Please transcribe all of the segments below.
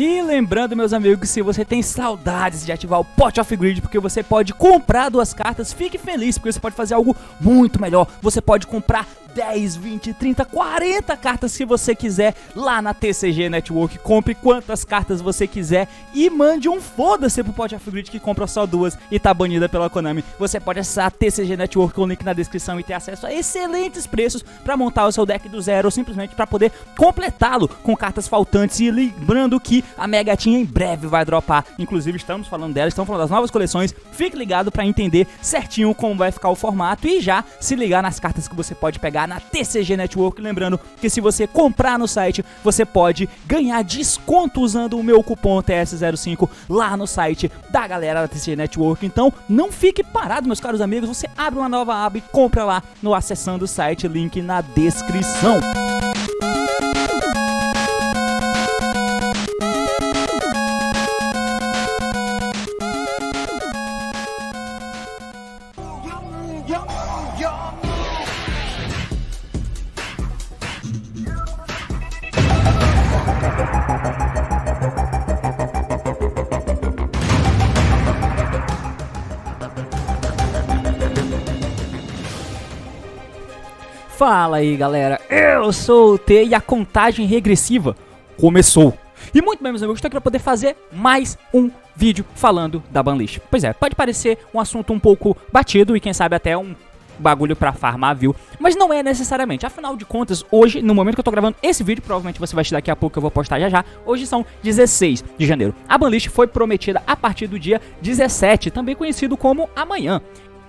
E lembrando, meus amigos, se você tem saudades de ativar o Pot of Greed, porque você pode comprar 2 cartas, fique feliz, porque você pode fazer algo muito melhor. Você pode comprar 10, 20, 30, 40 cartas se você quiser lá na TCG Network. Compre quantas cartas você quiser e mande um foda-se pro Pot of Greed que compra só 2 e tá banida pela Konami. Você pode acessar a TCG Network com o link na descrição e ter acesso a excelentes preços pra montar o seu deck do zero ou simplesmente pra poder completá-lo com cartas faltantes. E lembrando que a Megatinha em breve vai dropar, inclusive estamos falando dela, estamos falando das novas coleções. Fique ligado pra entender certinho como vai ficar o formato e já se ligar nas cartas que você pode pegar na TCG Network. Lembrando que se você comprar no site, você pode ganhar desconto usando o meu cupom TS05 lá no site da galera da TCG Network. Então não fique parado, meus caros amigos, você abre uma nova aba e compra lá no acessando o site, link na descrição. Fala aí, galera, eu sou o T e a contagem regressiva começou. E muito bem, meus amigos, estou aqui para poder fazer mais um vídeo falando da banlist. Pois é, pode parecer um assunto um pouco batido e quem sabe até um bagulho pra farmar, viu? Mas não é necessariamente, afinal de contas, hoje, no momento que eu tô gravando esse vídeo, provavelmente você vai assistir daqui a pouco, que eu vou postar já, hoje são 16 de janeiro. A banlist foi prometida a partir do dia 17, também conhecido como amanhã.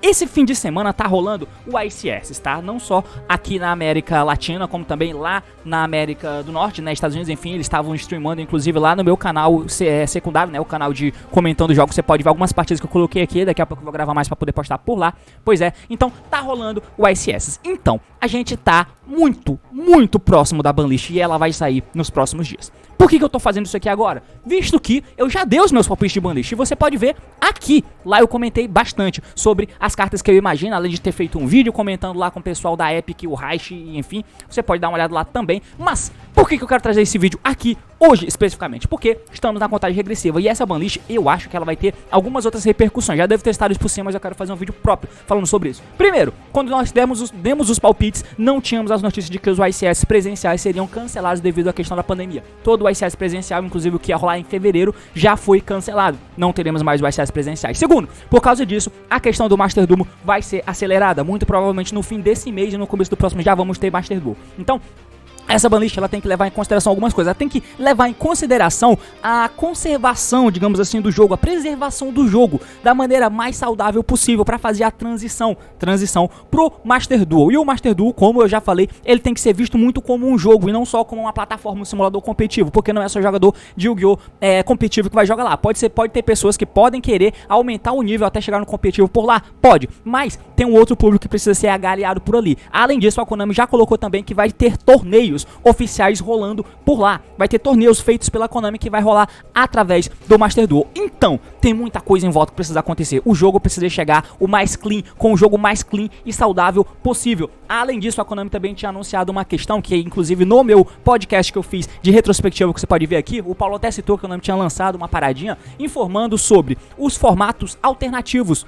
Esse fim de semana tá rolando o ICS, tá? Não só aqui na América Latina, como também lá na América do Norte, né? Estados Unidos, enfim, eles estavam streamando, inclusive lá no meu canal secundário, né? O canal de comentando jogos, você pode ver algumas partidas que eu coloquei aqui, daqui a pouco eu vou gravar mais pra poder postar por lá. Pois é, então tá rolando o ICS. Então, a gente tá muito próximo da banlist e ela vai sair nos próximos dias. Por que eu tô fazendo isso aqui agora? Visto que eu já dei os meus palpites de banlist e você pode ver aqui. Lá eu comentei bastante sobre as cartas que eu imagino, além de ter feito um vídeo comentando lá com o pessoal da Epic, o Reich, enfim. Você pode dar uma olhada lá também. Mas por que eu quero trazer esse vídeo aqui hoje especificamente? Porque estamos na contagem regressiva e essa banlist eu acho que ela vai ter algumas outras repercussões. Já devo ter testado isso por cima, mas eu quero fazer um vídeo próprio falando sobre isso. Primeiro, quando nós demos os palpites, não tínhamos as notícias de que os ICS presenciais seriam cancelados devido à questão da pandemia. Todo o ICS presencial, inclusive o que ia rolar em fevereiro, já foi cancelado. Não teremos mais o ICS presenciais. Segundo, por causa disso, a questão do Master Duel vai ser acelerada. Muito provavelmente no fim desse mês e no começo do próximo já vamos ter Master Duel. Então, essa banlist ela tem que levar em consideração algumas coisas. Ela tem que levar em consideração a conservação, digamos assim, do jogo, a preservação do jogo da maneira mais saudável possível para fazer a transição pro Master Duel. E o Master Duel, como eu já falei, ele tem que ser visto muito como um jogo e não só como uma plataforma, um simulador competitivo, porque não é só jogador de Yu-Gi-Oh! Competitivo que vai jogar lá. Pode ter pessoas que podem querer aumentar o nível até chegar no competitivo por lá, pode, mas tem um outro público que precisa ser agariado por ali. Além disso, a Konami já colocou também que vai ter torneios oficiais rolando por lá. Vai ter torneios feitos pela Konami que vai rolar através do Master Duel. Então, tem muita coisa em volta que precisa acontecer. O jogo precisa chegar o mais clean, com o jogo mais clean e saudável possível. Além disso, a Konami também tinha anunciado uma questão que, inclusive, no meu podcast que eu fiz de retrospectiva, que você pode ver aqui, o Paulo até citou que a Konami tinha lançado uma paradinha informando sobre os formatos alternativos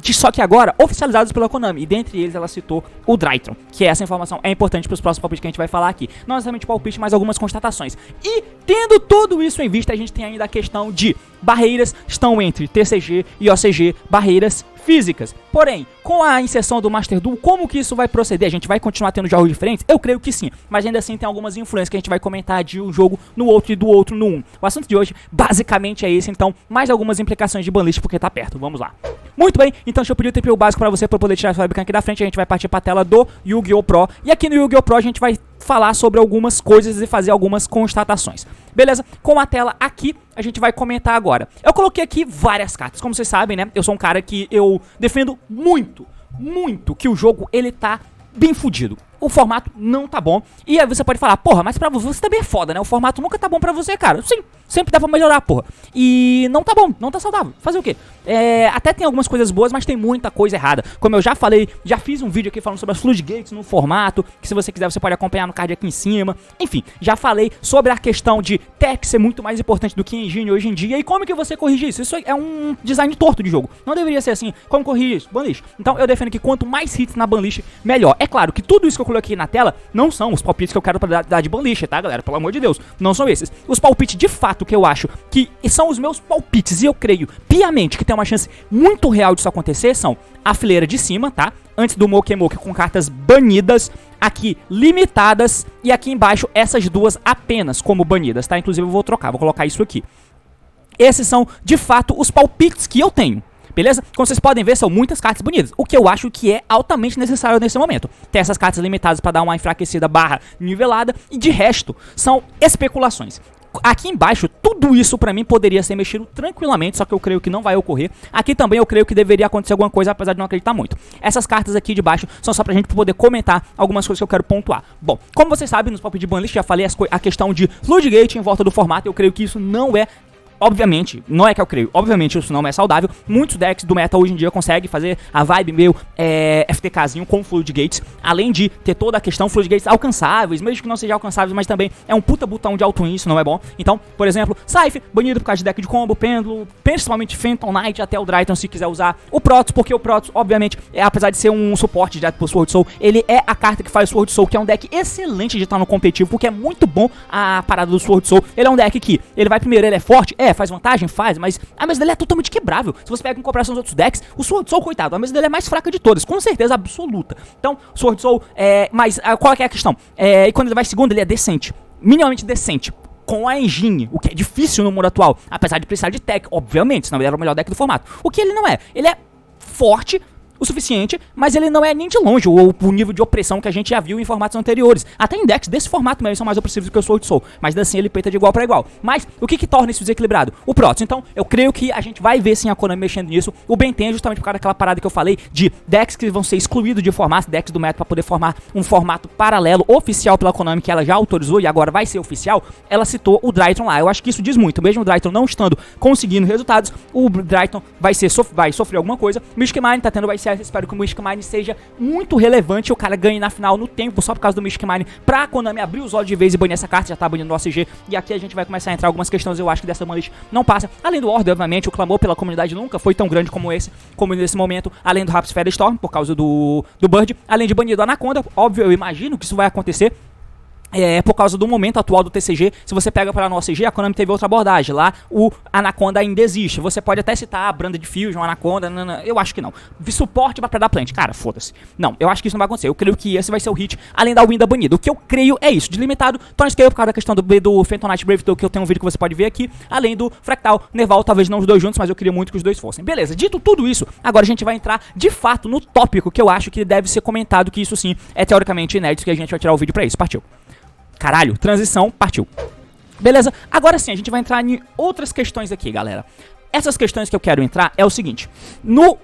só que agora oficializados pela Konami, e dentre eles ela citou o Drytron, que essa informação é importante para os próximos palpites que a gente vai falar aqui. Não necessariamente palpite, mas algumas constatações. E tendo tudo isso em vista, a gente tem ainda a questão de barreiras estão entre TCG e OCG, barreiras físicas. Porém, com a inserção do Master Duel, como que isso vai proceder? A gente vai continuar tendo jogos diferentes? Eu creio que sim, mas ainda assim tem algumas influências que a gente vai comentar de um jogo no outro e do outro no um. O assunto de hoje basicamente é esse, então mais algumas implicações de banlist porque tá perto, vamos lá. Muito bem, então deixa eu pedir o TP básico pra você para poder tirar a sua webcam aqui da frente. A gente vai partir pra tela do Yu-Gi-Oh! Pro, e aqui no Yu-Gi-Oh! Pro a gente vai falar sobre algumas coisas e fazer algumas constatações. Beleza? Com a tela aqui, a gente vai comentar agora. Eu coloquei aqui várias cartas. Como vocês sabem, né? Eu sou um cara que eu defendo muito que o jogo, ele tá bem fudido. o formato não tá bom. E aí você pode falar, porra, mas pra você também é foda, né? O formato nunca tá bom pra você, cara. Sim, sempre dá pra melhorar, porra. E não tá bom, não tá saudável. Fazer o quê? Até tem algumas coisas boas, mas tem muita coisa errada. Como eu já falei, já fiz um vídeo aqui falando sobre as floodgates no formato, que se você quiser você pode acompanhar no card aqui em cima. Enfim, já falei sobre a questão de tech ser muito mais importante do que engine hoje em dia. E como que você corrige isso? Isso é um design torto de jogo. Não deveria ser assim. Como corrigir isso? Banlist. Então eu defendo que quanto mais hits na banlist, melhor. É claro que tudo isso que eu coloquei na tela não são os palpites que eu quero pra dar de banlist, tá, galera? Pelo amor de Deus, não são esses. Os palpites de fato que eu acho que são os meus palpites, e eu creio piamente que tem uma chance muito real disso acontecer, são a fileira de cima, tá? Antes do Mokemoke com cartas banidas, aqui limitadas, e aqui embaixo essas duas apenas como banidas, tá? Inclusive eu vou trocar, vou colocar isso aqui. Esses são, de fato, os palpites que eu tenho. Beleza? Como vocês podem ver, são muitas cartas bonitas, o que eu acho que é altamente necessário nesse momento. Tem essas cartas limitadas para dar uma enfraquecida barra nivelada, e de resto, são especulações. Aqui embaixo, tudo isso pra mim poderia ser mexido tranquilamente, só que eu creio que não vai ocorrer. Aqui também eu creio que deveria acontecer alguma coisa, apesar de não acreditar muito. Essas cartas aqui de baixo são só pra gente poder comentar algumas coisas que eu quero pontuar. Bom, como vocês sabem, nos palpites de banlist já falei a questão de floodgate em volta do formato, eu creio que isso não é... Obviamente, não é que eu creio, obviamente isso não é saudável. Muitos decks do meta hoje em dia conseguem fazer a vibe meio FTKzinho com floodgates, além de ter toda a questão floodgates alcançáveis, mesmo que não sejam alcançáveis, mas também é um puta botão de auto-win, isso não é bom. Então, por exemplo, Scythe, banido por causa de deck de combo, Pêndulo, principalmente Phantom Knight, até o Drytron se quiser usar. O Protoss, porque o Protoss, obviamente, apesar de ser um suporte direto pro Sword Soul, ele é a carta que faz Sword Soul, que é um deck excelente de estar no competitivo, porque é muito bom a parada do Sword Soul. Ele é um deck que, ele vai primeiro, ele é forte, faz vantagem, faz, mas a mesa dele é totalmente quebrável. Se você pega em comparação aos outros decks, o Sword Soul, coitado, a mesa dele é mais fraca de todas, com certeza absoluta. Então, Sword Soul, mas qual é que é a questão? E quando ele vai segundo, ele é decente, minimamente decente, com a engine, o que é difícil no mundo atual, apesar de precisar de tech, obviamente, senão ele era o melhor deck do formato. O que ele não é, ele é forte o suficiente, mas ele não é nem de longe o nível de opressão que a gente já viu em formatos anteriores. Até em decks desse formato mesmo são mais opressivos do que o Sword Soul, mas assim ele peita de igual para igual. Mas o que torna isso desequilibrado? O Protoss. Então eu creio que a gente vai ver sim a Konami mexendo nisso. O Benten é justamente por causa daquela parada que eu falei de decks que vão ser excluídos de formatos, decks do meta para poder formar um formato paralelo oficial pela Konami, que ela já autorizou e agora vai ser oficial. Ela citou o Drytron lá. Eu acho que isso diz muito. Mesmo o Drytron não estando conseguindo resultados, o Drytron vai sofrer alguma coisa. Mystic Mine tá tendo o ICS, espero que o Mystic Mine seja muito relevante, o cara ganhe na final no tempo, só por causa do Mystic Mine, pra Konami abrir os olhos de vez e banir essa carta, já tá banindo no OCG, e aqui a gente vai começar a entrar algumas questões, eu acho que dessa banlist não passa, além do Order, obviamente, o clamor pela comunidade nunca foi tão grande como esse, como nesse momento, além do Raps Feather Storm, por causa do Bird, além de banir do Anaconda, óbvio, eu imagino que isso vai acontecer, por causa do momento atual do TCG. Se você pega para no OCG, a Konami teve outra abordagem. Lá o Anaconda ainda existe. Você pode até citar a Branda de Fusion, Anaconda, eu acho que não. Suporte pra dar plant, cara, foda-se. Não, eu acho que isso não vai acontecer. Eu creio que esse vai ser o hit, além da Winda banida. O que eu creio é isso, de limitado, Torn Scale por causa da questão do Phantom Knight Brave, que eu tenho um vídeo que você pode ver aqui, além do Fractal, Nerval, talvez não os dois juntos, mas eu queria muito que os dois fossem. Beleza, dito tudo isso, agora a gente vai entrar de fato no tópico que eu acho que deve ser comentado, que isso sim é teoricamente inédito, que a gente vai tirar o vídeo pra isso. Partiu. Caralho, transição, partiu. Beleza, agora sim, a gente vai entrar em outras questões aqui, galera. Essas questões que eu quero entrar é o seguinte. No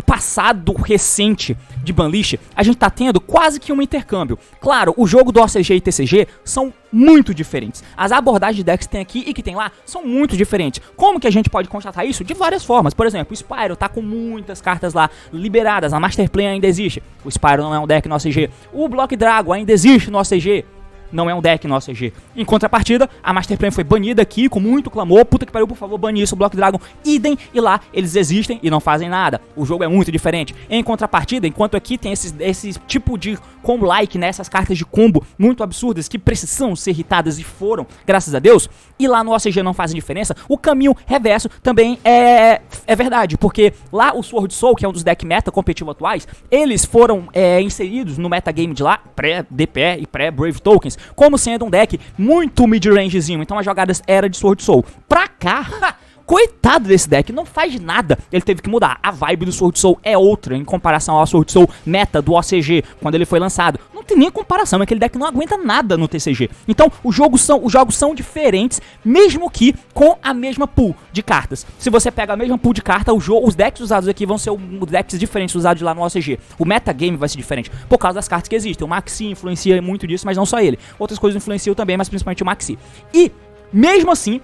passado recente de banlist, a gente tá tendo quase que um intercâmbio. Claro, o jogo do OCG e TCG são muito diferentes. As abordagens de decks que tem aqui e que tem lá são muito diferentes. Como que a gente pode constatar isso? De várias formas. Por exemplo, o Spyro tá com muitas cartas lá liberadas. A Master Plan ainda existe. O Spyro não é um deck no OCG. O Block Dragon ainda existe no OCG. Não é um deck no OCG. Em contrapartida, a Master Plan foi banida aqui com muito clamor. Puta que pariu, por favor, bane isso, o Block Dragon. Idem, e lá eles existem e não fazem nada. O jogo é muito diferente. Em contrapartida, enquanto aqui tem esse tipo de combo-like, né, essas cartas de combo muito absurdas que precisam ser irritadas e foram, graças a Deus, e lá no OCG não fazem diferença, o caminho reverso também é verdade, porque lá o Sword Soul, que é um dos deck meta competitivo atuais, eles foram inseridos no metagame de lá, pré-DPE e pré-Brave Tokens, como sendo um deck muito mid-rangezinho, então as jogadas era de Sword Soul. Pra cá, Coitado desse deck, não faz nada. Ele teve que mudar. A vibe do Sword Soul é outra em comparação ao Sword Soul meta do OCG, quando ele foi lançado. Não tem nem comparação, aquele deck não aguenta nada no TCG. Então, os jogos são diferentes, mesmo que com a mesma pool de cartas. Se você pega a mesma pool de cartas, os decks usados aqui vão ser os decks diferentes usados lá no OCG. O metagame vai ser diferente, por causa das cartas que existem. O Maxi influencia muito disso, mas não só ele. Outras coisas influenciam também, mas principalmente o Maxi. E, mesmo assim,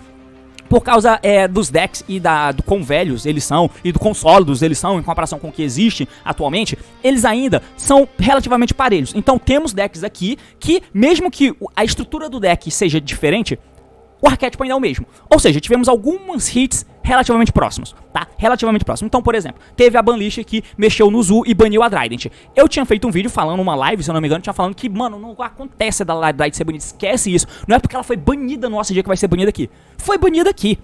por causa dos decks e do quão velhos eles são e do quão sólidos eles são em comparação com o que existe atualmente, eles ainda são relativamente parelhos. Então temos decks aqui que, mesmo que a estrutura do deck seja diferente, o arquétipo ainda é o mesmo. Ou seja, tivemos alguns hits relativamente próximos, tá? Relativamente próximos. Então, por exemplo, teve a Banlist que mexeu no Zu e baniu a Trident. Eu tinha feito um vídeo falando, uma live, se eu não me engano, tinha falando que, mano, não acontece da Trident ser banida, esquece isso. Não é porque ela foi banida no OCG que vai ser banida aqui. Foi banida aqui.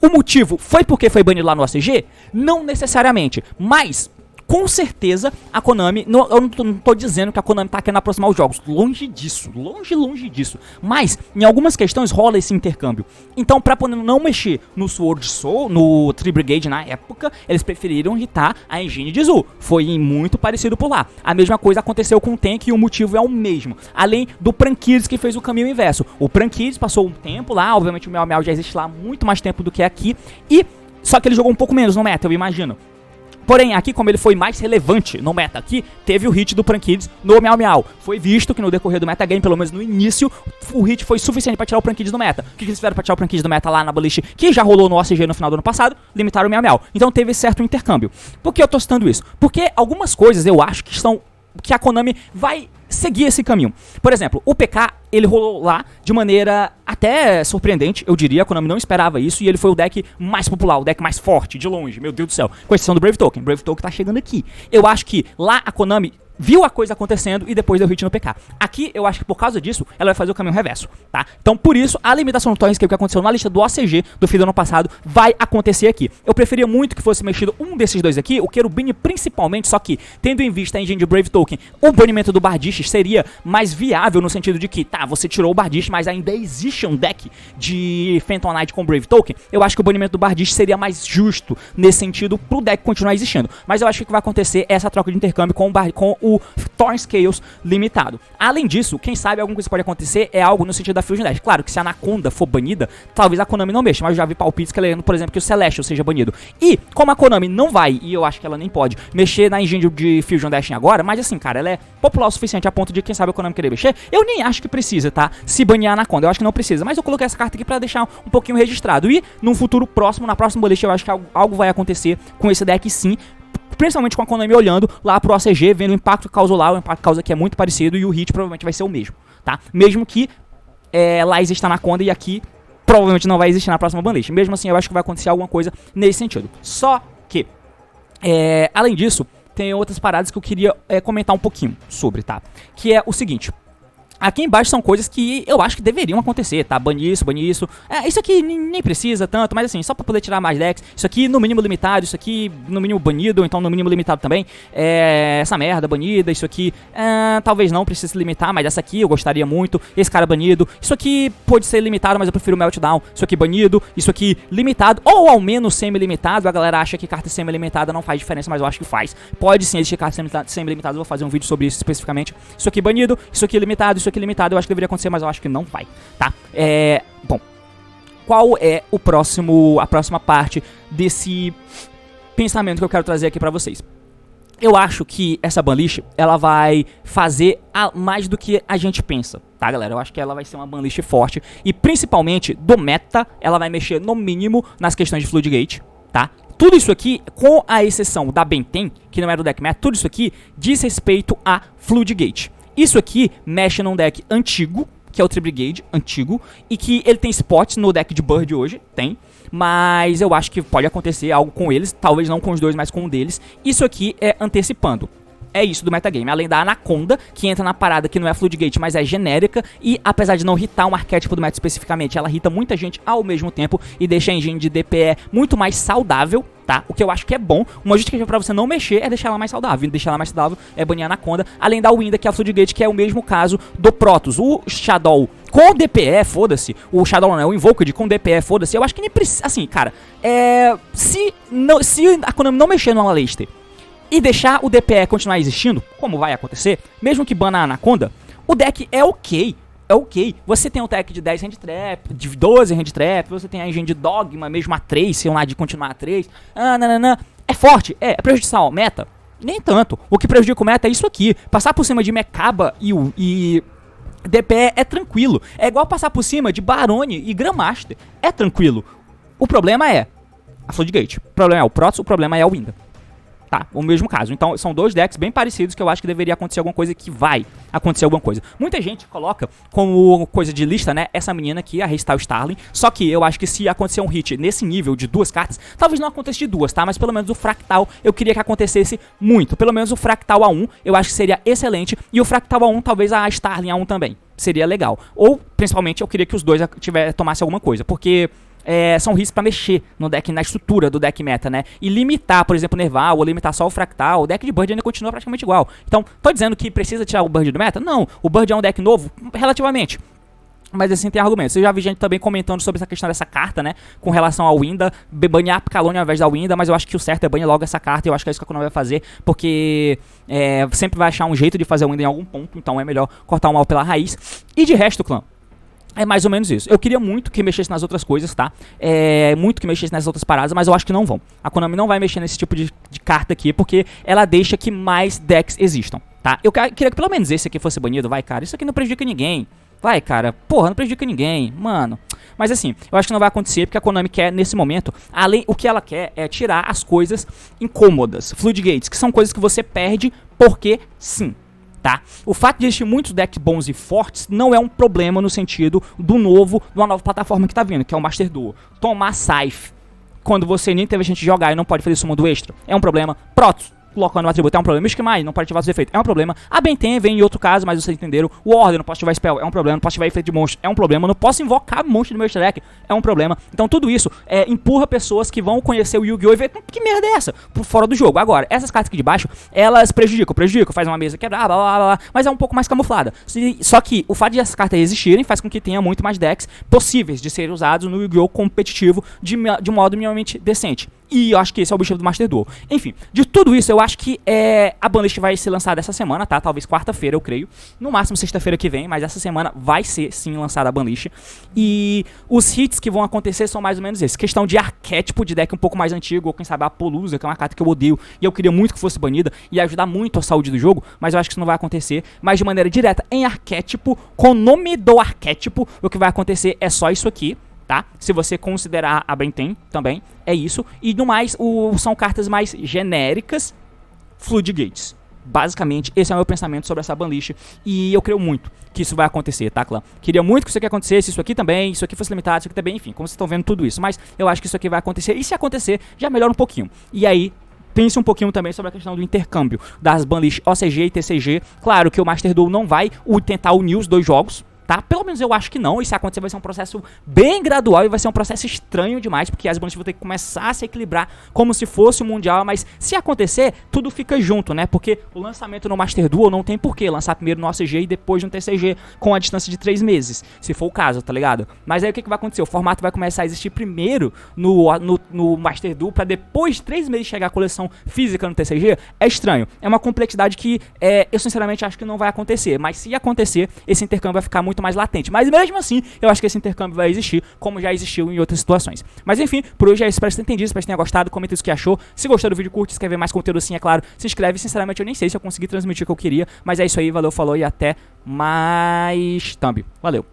O motivo foi porque foi banido lá no OCG? Não necessariamente, mas com certeza a Konami, eu não tô dizendo que a Konami tá querendo aproximar os jogos, longe disso, longe disso, mas em algumas questões rola esse intercâmbio. Então, pra poder não mexer no Sword Soul, no Tree Brigade na época, eles preferiram hitar a engine de Zu. Foi muito parecido por lá. A mesma coisa aconteceu com o Tank e o motivo é o mesmo. Além do Prankids, que fez o caminho inverso. O Prankids passou um tempo lá, obviamente o Meow Meow já existe lá há muito mais tempo do que aqui, e só que ele jogou um pouco menos no meta, eu imagino. Porém, aqui, como ele foi mais relevante no meta aqui, teve o hit do Prankids no Meow Meow. Foi visto que no decorrer do metagame, pelo menos no início, o hit foi suficiente pra tirar o Prankids do meta. O que eles fizeram pra tirar o Prankids do meta lá na Banlist, que já rolou no OCG no final do ano passado? Limitaram o Meow Meow. Então teve certo intercâmbio. Por que eu tô citando isso? Porque algumas coisas eu acho que a Konami vai seguir esse caminho. Por exemplo, o PK, ele rolou lá de maneira até surpreendente, eu diria. A Konami não esperava isso e ele foi o deck mais popular, o deck mais forte, de longe, meu Deus do céu. Com exceção do Brave Token. Brave Token tá chegando aqui. Eu acho que lá a Konami viu a coisa acontecendo e depois deu hit no PK. Aqui, eu acho que por causa disso, ela vai fazer o caminho reverso, tá? Então, por isso, a limitação do Torrent Scale que aconteceu na lista do OCG do fim do ano passado vai acontecer aqui. Eu preferia muito que fosse mexido um desses dois aqui, o Cherubini principalmente, só que, tendo em vista a engine de Brave Token, o banimento do Bardiche seria mais viável no sentido de que, tá, você tirou o Bardiche, mas ainda existe um deck de Phantom Knight com Brave Token. Eu acho que o banimento do Bardiche seria mais justo nesse sentido pro deck continuar existindo. Mas eu acho que o que vai acontecer é essa troca de intercâmbio com o Thorn Scales limitado. Além disso, quem sabe alguma coisa pode acontecer é algo no sentido da Fusion Dash. Claro que se a Anaconda for banida, talvez a Konami não mexa, mas eu já vi palpites que ela, por exemplo, que o Celestial seja banido. E como a Konami não vai, e eu acho que ela nem pode, mexer na engine de Fusion Dash agora, mas assim, cara, ela é popular o suficiente a ponto de quem sabe a Konami querer mexer, eu nem acho que precisa, tá? Se banir a Anaconda, eu acho que não precisa, mas eu coloquei essa carta aqui pra deixar um pouquinho registrado. E num futuro próximo, na próxima Banlist, eu acho que algo vai acontecer com esse deck sim, principalmente com a Konami olhando lá pro OCG, vendo o impacto que causou lá, o impacto que causa aqui é muito parecido e o hit provavelmente vai ser o mesmo, tá? Mesmo que lá exista Anaconda e aqui provavelmente não vai existir na próxima Banlist. Mesmo assim, eu acho que vai acontecer alguma coisa nesse sentido. Só que, além disso, tem outras paradas que eu queria comentar um pouquinho sobre, tá? Que é o seguinte. Aqui embaixo são coisas que eu acho que deveriam acontecer, tá? Banir isso, banir isso. Isso aqui nem precisa tanto, mas assim, só pra poder tirar mais decks. Isso aqui no mínimo limitado, isso aqui no mínimo banido, ou então no mínimo limitado também. Essa merda banida, isso aqui talvez não precise limitar, mas essa aqui eu gostaria muito. Esse cara banido. Isso aqui pode ser limitado, mas eu prefiro o Meltdown. Isso aqui banido, isso aqui limitado, ou ao menos semi-limitado. A galera acha que carta semi-limitada não faz diferença, mas eu acho que faz. Pode sim existir carta semi-limitada, eu vou fazer um vídeo sobre isso especificamente. Isso aqui banido, isso aqui limitado, isso aqui limitado, eu acho que deveria acontecer, mas eu acho que não vai, tá? Bom, qual é a próxima parte desse pensamento que eu quero trazer aqui pra vocês? Eu acho que essa Banlist, ela vai fazer mais do que a gente pensa, tá, galera? Eu acho que ela vai ser uma Banlist forte e principalmente do meta, ela vai mexer no mínimo nas questões de Floodgate, tá? Tudo isso aqui, com a exceção da Benten, que não era do deck meta, tudo isso aqui diz respeito a Floodgate. Isso aqui mexe num deck antigo, que é o Tree Brigade, antigo, e que ele tem spots no deck de Bird hoje, tem, mas eu acho que pode acontecer algo com eles, talvez não com os dois, mas com um deles. Isso aqui é antecipando. É isso do metagame, além da Anaconda, que entra na parada que não é Floodgate, mas é genérica, e apesar de não hitar um arquétipo do meta especificamente, ela hita muita gente ao mesmo tempo e deixa a engine de DPE muito mais saudável, tá? O que eu acho que é bom. Uma justificativa pra você não mexer é deixar ela mais saudável. E deixar ela mais saudável é banir a Anaconda, além da Winda, que é a Floodgate, que é o mesmo caso do Protoss. O Shadow com DPE, foda-se. O Shadow não é o Invoked com DPE, foda-se. Eu acho que nem precisa. Assim, cara, se a Konami não mexer no Aleister e deixar o DPE continuar existindo, como vai acontecer, mesmo que bana a Anaconda, o deck é ok. É ok. Você tem um deck de 10 hand trap, de 12 hand trap, você tem a engine de Dogma, mesmo a 3, se lá de continuar a 3. É forte, é prejudicial, meta? Nem tanto. O que prejudica o meta é isso aqui. Passar por cima de Mekaba e DPE é tranquilo. É igual passar por cima de Barone e Grandmaster. É tranquilo. O problema é a Floodgate. O problema é o Protoss, o problema é a Winda. Tá, o mesmo caso. Então são dois decks bem parecidos que eu acho que deveria acontecer alguma coisa, que vai acontecer alguma coisa. Muita gente coloca como coisa de lista, né, essa menina aqui, a Haystyle Starling. Só que eu acho que se acontecer um hit nesse nível de 2 cartas, talvez não aconteça de 2, tá? Mas pelo menos o Fractal eu queria que acontecesse muito. Pelo menos o Fractal A1 eu acho que seria excelente. E o Fractal A1 talvez a Starling A1 também. Seria legal. Ou, principalmente, eu queria que os dois tomassem alguma coisa. Porque são riscos pra mexer no deck, na estrutura do deck meta, né? E limitar, por exemplo, o Nerval, ou limitar só o Fractal. O deck de Bird ainda continua praticamente igual. Então, tô dizendo que precisa tirar o Bird do meta? Não, o Bird é um deck novo, relativamente. Mas assim, tem argumentos. Eu já vi gente também comentando sobre essa questão dessa carta, né? Com relação ao Winda, banhar a Picalone ao invés da Winda, mas eu acho que o certo é banhar logo essa carta, e eu acho que é isso que a Konami vai fazer, porque sempre vai achar um jeito de fazer o Winda em algum ponto, então é melhor cortar o mal pela raiz. E de resto, clã, é mais ou menos isso. Eu queria muito que mexesse nas outras coisas, tá? Muito que mexesse nas outras paradas, mas eu acho que não vão. A Konami não vai mexer nesse tipo de carta aqui, porque ela deixa que mais decks existam, tá? Eu queria que pelo menos esse aqui fosse banido. Vai, cara, isso aqui não prejudica ninguém. Vai, cara, porra, não prejudica ninguém, mano. Mas assim, eu acho que não vai acontecer, porque a Konami quer, nesse momento, o que ela quer é tirar as coisas incômodas, Floodgates, que são coisas que você perde porque sim. Tá? O fato de existir muitos decks bons e fortes não é um problema no sentido de uma nova plataforma que tá vindo, que é o Master Duel. Tomar Scythe quando você nem teve a gente jogar e não pode fazer summon do extra é um problema. Protoss colocando o atributo é um problema. Ishkimai não pode ativar os efeitos é um problema. A Benten vem em outro caso, mas vocês entenderam. O Order não posso ativar spell é um problema. Não posso ativar efeito de monstro é um problema. Não posso invocar monstro do meu extra deck é um problema. Então tudo isso empurra pessoas que vão conhecer o Yu-Gi-Oh! E ver que merda é essa por fora do jogo. Agora, essas cartas aqui de baixo, elas prejudicam, faz uma mesa quebrada, blá, blá, blá, mas é um pouco mais camuflada. Só que o fato de essas cartas existirem faz com que tenha muito mais decks possíveis de serem usados no Yu-Gi-Oh! Competitivo de modo minimamente decente. E eu acho que esse é o objetivo do Master Duel. Enfim, de tudo isso, eu acho que a banlist vai ser lançada essa semana, tá? Talvez quarta-feira, eu creio. No máximo sexta-feira que vem, mas essa semana vai ser, sim, lançada a banlist. E os hits que vão acontecer são mais ou menos esses. Questão de arquétipo de deck um pouco mais antigo, ou quem sabe a Polusa, que é uma carta que eu odeio, e eu queria muito que fosse banida, e ajudar muito a saúde do jogo, mas eu acho que isso não vai acontecer. Mas de maneira direta, em arquétipo, com o nome do arquétipo, o que vai acontecer é só isso aqui. Tá? Se você considerar a Benten também, é isso. E no mais, são cartas mais genéricas, Floodgates. Basicamente, esse é o meu pensamento sobre essa banlist. E eu creio muito que isso vai acontecer, tá, clã? Queria muito que isso aqui acontecesse, isso aqui também, isso aqui fosse limitado, isso aqui também, enfim, como vocês estão vendo tudo isso. Mas eu acho que isso aqui vai acontecer. E se acontecer, já melhora um pouquinho. E aí, pense um pouquinho também sobre a questão do intercâmbio das banlists OCG e TCG. Claro que o Master Duel não vai tentar unir os dois jogos, tá? Pelo menos eu acho que não, e se acontecer vai ser um processo bem gradual e vai ser um processo estranho demais, porque as bandas vão ter que começar a se equilibrar como se fosse o Mundial, mas se acontecer, tudo fica junto, né? Porque o lançamento no Master Duel não tem porquê lançar primeiro no OCG e depois no TCG com a distância de 3 meses, se for o caso, tá ligado? Mas aí o que vai acontecer? O formato vai começar a existir primeiro no Master Duel, pra depois de 3 meses chegar a coleção física no TCG, é estranho. É uma complexidade que eu sinceramente acho que não vai acontecer, mas se acontecer, esse intercâmbio vai ficar muito mais latente. Mas mesmo assim, eu acho que esse intercâmbio vai existir, como já existiu em outras situações. Mas enfim, por hoje é isso. Espero que você tenha entendido, espero que você tenha gostado. Comenta isso que achou. Se gostou do vídeo, curte, se quer ver mais conteúdo assim, é claro. Se inscreve. Sinceramente, eu nem sei se eu consegui transmitir o que eu queria. Mas é isso aí, valeu, falou e até mais thumb. Valeu.